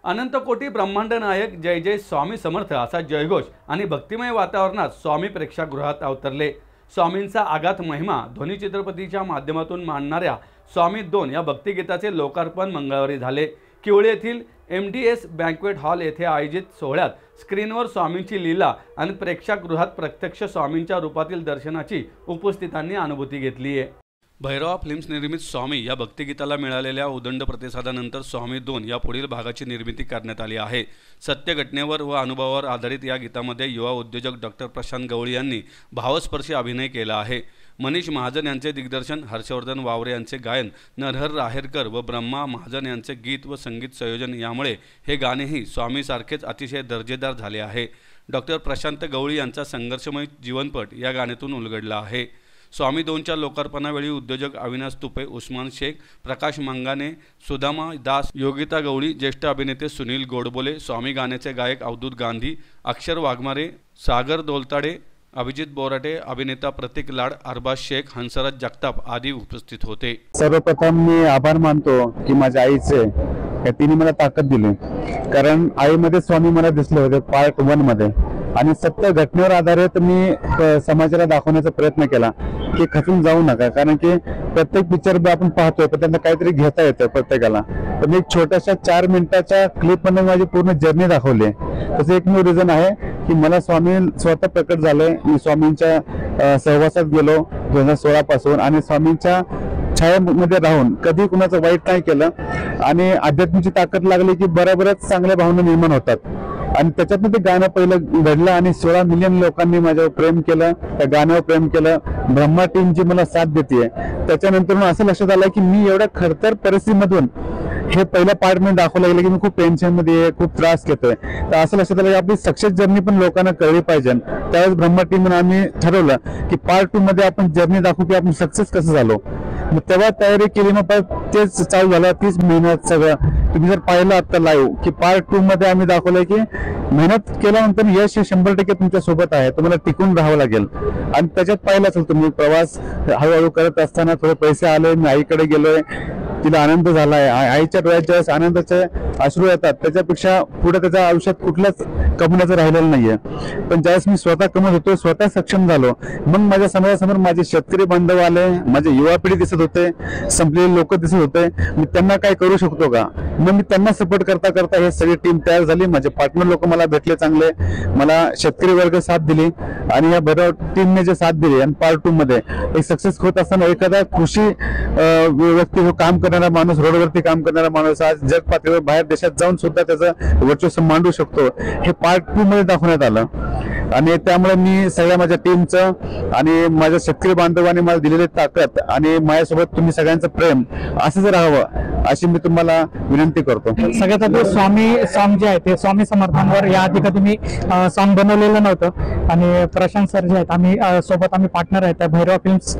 अनंत कोटी ब्रह्मांड नायक जय जय स्वामी समर्थ असा जयघोष आणि भक्तिमय वातावरणात स्वामी प्रेक्षागृहात अवतरले। स्वामींचा आगात महिमा ध्वनी चित्रपतीच्या माध्यमातून मांडणाऱ्या स्वामी 2 या भक्तिगीताचे लोकार्पण मंगळवारी झाले। किवळे येथील MDS बँक्वेट हॉल येथे आयोजित सोहळ्यात स्क्रीनवर स्वामींची लीला आणि प्रेक्षागृहात प्रत्यक्ष स्वामींच्या रूपातील दर्शनाची उपस्थितांनी अनुभूती घेतली आहे। भैरवा फिल्म्स निर्मित स्वामी या भक्तिगीताला मिळालेल्या उदंड प्रतिसादानंतर स्वामी 2 या पुढील भागाची निर्मिती करण्यात आली आहे। सत्य घटनेवर व अनुभवावर आधारित या गीतामध्ये युवा उद्योजक डॉक्टर प्रशांत गवळी यांनी भावस्पर्शी अभिनय केला आहे। मनीष महाजन यांचे दिग्दर्शन, हर्षवर्धन वावरे यांचे गायन, नरहर राहेरकर व ब्रह्मा महाजन यांचे गीत व संगीत संयोजन यामुळे हे गाणेही स्वामीसारखेच अतिशय दर्जेदार झाले आहे। डॉक्टर प्रशांत गवळी यांचा संघर्षमय जीवनपट या गाण्यातून उलगडला आहे। स्वामी 2च्या लोकार्पणावेळी उद्योजक अविनाश तुपे, उस्मान शेख, प्रकाश मंगाने, सुदामा दास, योगिता गवळी, ज्येष्ठ अभिनेते सुनील गोडबोले, स्वामी गाण्याचे गायक अवधूत गांधी, अक्षर वाघमारे, सागर दोलताडे, अभिजित बोराटे, अभिनेता प्रतीक लाड, अरबाज शेख, हंसराज जगताप आदी उपस्थित होते। सर्वप्रथम मी आभार मानतो की माझ्या आईचे तिने मला ताकद दिली, कारण आईमध्ये स्वामी मला दिसले होते पार्ट 1 मध्ये, आणि सत्य घटनेवर आधारित मी समाजाला दाखवण्याचा प्रयत्न केला की खचून जाऊ नका, कारण की प्रत्येक पिक्चर आपण पाहतोय पण त्यांना काहीतरी घेता येतं प्रत्येकाला। तर मी एक छोट्याशा 4 मिनिटाच्या क्लिप मध्ये माझी पूर्ण जर्नी दाखवली। तसं एकमेव रिझन आहे की मला स्वामी स्वतः प्रकट झाले। मी स्वामींच्या सहवासात गेलो 2016 पासून, आणि स्वामींच्या छायामध्ये राहून कधी कुणाचं वाईट नाही केलं, आणि अध्यात्माची ताकद लागली की बरोबरच चांगल्या भावना निर्माण होतात। आणि त्याच्यातून ते गाणं पहिलं घडलं आणि 16 मिलियन लोकांनी माझ्यावर प्रेम केलं, त्या गाण्यावर प्रेम केलं। ब्रह्मा टीम जी मला साथ देते, त्याच्यानंतर असं लक्षात आलं की मी एवढ्या खडतर परिस्थितीमधून हे पहिल्या पार्ट मध्ये दाखवलं गेलं की मी खूप टेन्शन मध्ये आहे, खूप त्रास घेतोय। तर असं लक्षात आलं की आपली सक्सेस जर्नी पण लोकांना कळली पाहिजे। त्यावेळेस ब्रह्मा टीम आम्ही ठरवलं की पार्ट 2 मध्ये आपण जर्नी दाखवू की आपण सक्सेस कसं झालो। मग तेव्हा तयारी केली, मग तेच चालू झालं 30 महिन्यात सगळं। तुम्ही जर पाहिलं आता लाईव्ह की पार्ट 2 मध्ये आम्ही दाखवलंय की मेहनत केल्यानंतर यश हे 100% तुमच्या सोबत आहे, तुम्हाला टिकून राहावं लागेल। आणि त्याच्यात पाहिलं असेल तुम्ही प्रवास हळूहळू करत असताना थोडे पैसे आले, मी आईकडे गेलोय, तिला आनंद झालाय। आईच्या डोळ्यात ज्यावेळेस आनंदाचे अश्रू येतात त्याच्यापेक्षा पुढे त्याच्या आयुष्यात कुठलंच कमवण्याचं राहिलेलं नाहीये। पण ज्यावेळेस मी स्वतः कमवत होतो, स्वतः सक्षम झालो, मग माझ्या समाजासमोर माझे शेतकरी बांधव आले, माझे युवा पिढी दिसत होते, संपलेले लोक दिसत होते। मी त्यांना काय करू शकतो का, मग मी त्यांना सपोर्ट करता करता हे सगळी टीम तयार झाली। माझे पार्टनर लोक मला भेटले चांगले, मला शेतकरी वर्ग साथ दिली, आणि या भैरव टीमने जे साथ दिली, आणि पार्ट 2 मध्ये एक सक्सेस होत असताना एखादा कृषी व्यक्ती काम करणारा माणूस, रोडवरती काम करणारा माणूस आज जग पातळीवर बाहेर देशात जाऊन सुद्धा त्याचं वर्चस्व मांडू शकतो, हे पार्ट 2 मध्ये दाखवण्यात आलं। आणि त्यामुळे मी सगळ्या माझ्या टीमचं आणि माझ्या शेतकरी बांधवांनी मला दिलेली ताकद आणि माझ्यासोबत तुम्ही सगळ्यांचं प्रेम असंच राहावं अशी मी तुम्हाला विनंती करतो। सगळ्यात आधी स्वामी सॉन्ग जे आहे ते स्वामी समर्थांवर या आधी कधी मी सॉन्ग बनवलेलं नव्हतं, आणि प्रशांत सर जे आहेत आम्ही सोबत आम्ही पार्टनर आहेत भैरवा फिल्म्स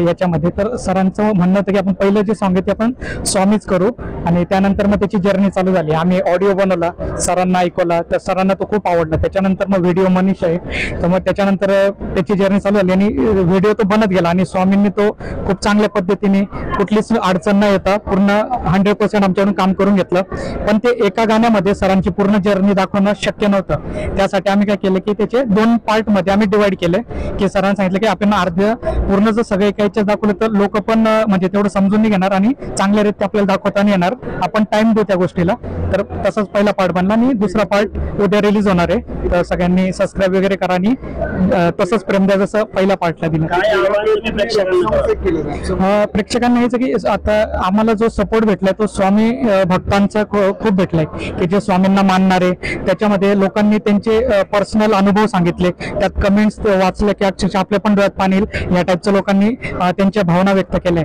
याच्यामध्ये। तर सरांचं म्हणणं होतं की आपण पहिलं जे सॉन्ग आहे ते आपण स्वामीच करू, आणि त्यानंतर मग त्याची जर्नी चालू झाली। आम्ही ऑडिओ बनवला, सरांना ऐकवला, तर सरांना तो खूप आवडला। त्याच्यानंतर मग व्हिडिओ मनीष आहे, तर मग त्याच्यानंतर त्याची जर्नी चालू झाली, आणि व्हिडिओ तो बनत गेला, आणि स्वामींनी तो खूप चांगल्या पद्धतीने कुठलीच अडचण न येता पूर्ण 100% आमच्याकडून काम करून घेतलं। पण ते एका गाण्यामध्ये सरांची पूर्ण जर्नी दाखवणं शक्य नव्हतं, त्यासाठी आम्ही काय केलं की त्याचे 2 पार्ट मध्ये आम्ही डिवाइड केले। की सरांनी सांगितलं की आपण अर्ध्य पूर्ण जर सगळं एकाच दाखवलं तर लोक पण म्हणजे तेवढं समजून नाही घेणार, आणि चांगल्यारीत्या आपल्याला दाखवता नाही येणार, आपण टाइम देऊ त्या गोष्टीला। तर तसंच पहिला पार्ट बनला, आणि दुसरा पार्ट उद्या रिलीज होणार आहे। तर सगळ्यांनी सबस्क्राईब वगैरे करा, आणि तसंच प्रेम द्या जसं पहिल्या पार्टला दिलं। प्रेक्षकांना हेच की आता आम्हाला जो सपोर्ट भेटलाय तो स्वामी भक्तांचा खूप भेटलाय, की जे स्वामींना मानणारे, त्याच्यामध्ये लोकांनी त्यांचे पर्सनल अनुभव सांगितले, त्यात कमेंट्स वाचले की अक्षरशः आपल्या पण डोळ्यात पाणी येईल या टाईपच्या लोकांनी त्यांच्या भावना व्यक्त केल्या।